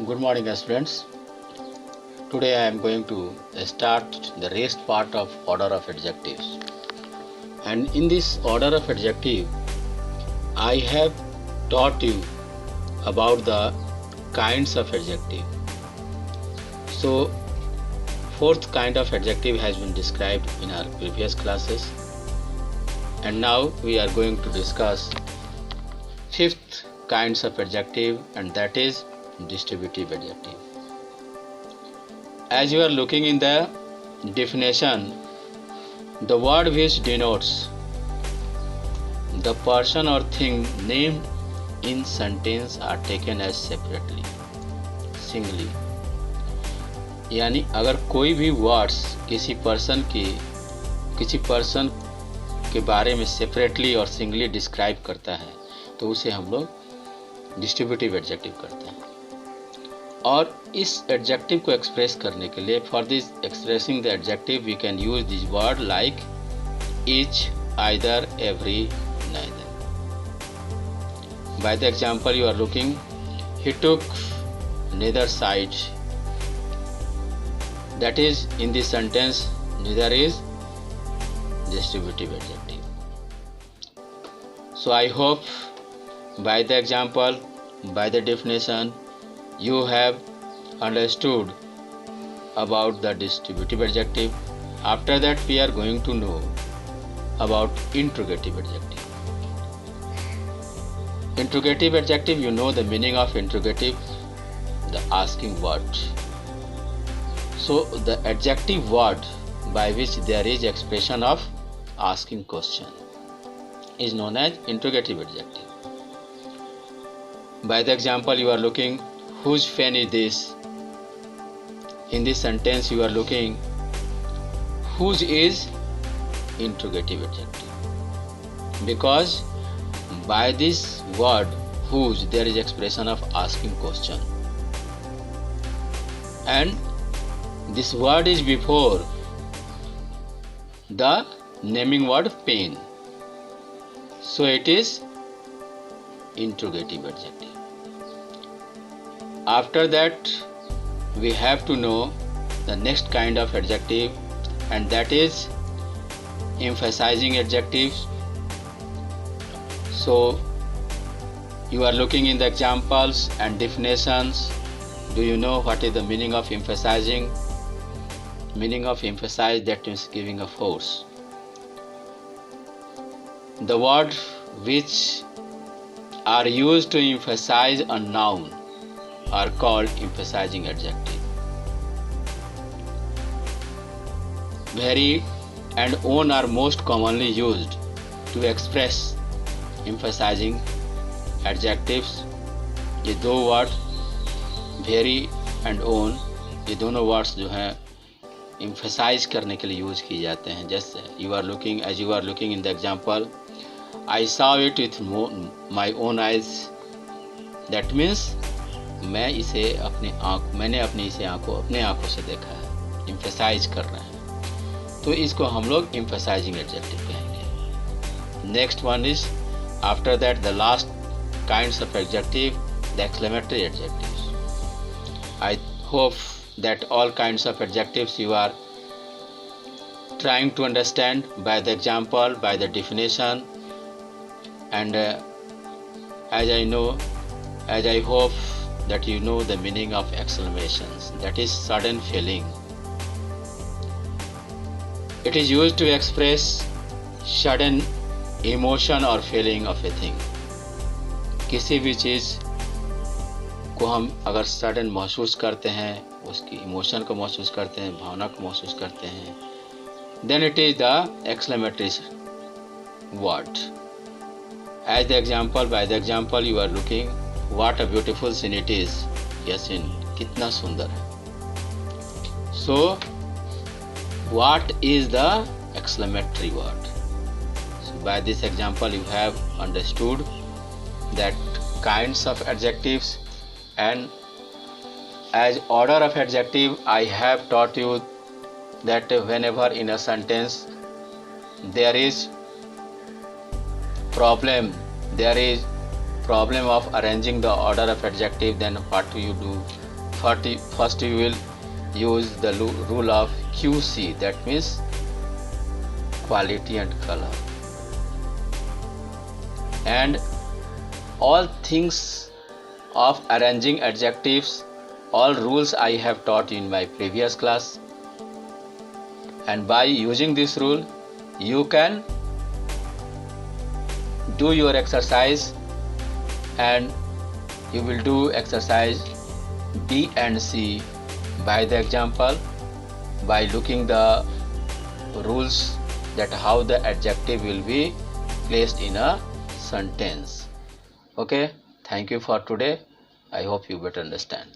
Good morning, students. Today I am going to start the rest part of order of adjectives. And in this order of adjective, I have taught you about the kinds of adjective. So, fourth kind of adjective has been described in our previous classes. And now we are going to discuss fifth kinds of adjective, and that is distributive adjective. As you are looking in the definition, the word which denotes the person or thing named in sentence are taken as separately, singly. यानी अगर कोई भी words किसी person के बारे में separately और singly describe करता है तो उसे हम लोग डिस्ट्रीब्यूटिव एडजेक्टिव करते हैं। और इस एडजेक्टिव को एक्सप्रेस करने के लिए for this expressing the adjective we can use this word like each, either, every, neither. By the example you are looking, he took neither side. That is, in this sentence, neither is distributive adjective. So I hope by the example, by the definition, you have understood about the distributive adjective. After that, we are going to know about interrogative adjective. Interrogative adjective, you know the meaning of interrogative, the asking word. So the adjective word by which there is expression of asking question is known as interrogative adjective. By the example you are looking, whose pen is this? In this sentence you are looking, whose is interrogative adjective, because by this word whose there is expression of asking question, and this word is before the naming word pen, so it is interrogative adjective. After that, we have to know the next kind of adjective, and that is emphasizing adjectives. So you are looking in the examples and definitions. Do you know what is the meaning of emphasizing? Meaning of emphasize, that means giving a force. The words which are used to emphasize a noun are called emphasizing adjective. Very and on are most commonly used to express emphasizing adjectives. ये दो word very and on, ये दोनों words जो हैं emphasize करने के लिए use किए जाते हैं। जैसे you are looking, as you are looking in the example, I saw it with my own eyes. That means मैंने अपनी इसे अपने आंखों से देखा है, emphasize कर रहे हैं, तो इसको हम लोग emphasizing adjective कहेंगे। Next one is, after that the last kinds of adjective, the exclamatory adjectives. I hope that all kinds of adjectives you are trying to understand by the example, by the definition, and as I hope that you know the meaning of exclamations, that is sudden feeling. It is used to express sudden emotion or feeling of a thing. किसी भी चीज़ को हम अगर sudden महसूस करते हैं, उसकी emotion को महसूस करते हैं, भावना को महसूस करते हैं, then it is the exclamatory word. As the example, by the example you are looking, what a beautiful scene it is. यह scene कितना सुंदर है. So what is the exclamatory word? So by this example you have understood that kinds of adjectives, and as order of adjective I have taught you that whenever in a sentence there is problem, there is problem of arranging the order of adjective, then what do you do? first we will use the rule of QC, that means quality and color. And all things of arranging adjectives, all rules I have taught in my previous class, and by using this rule you can do your exercise, and you will do exercise B and C by the example, by looking the rules that how the adjective will be placed in a sentence. Okay, thank you for today. I hope you better understand.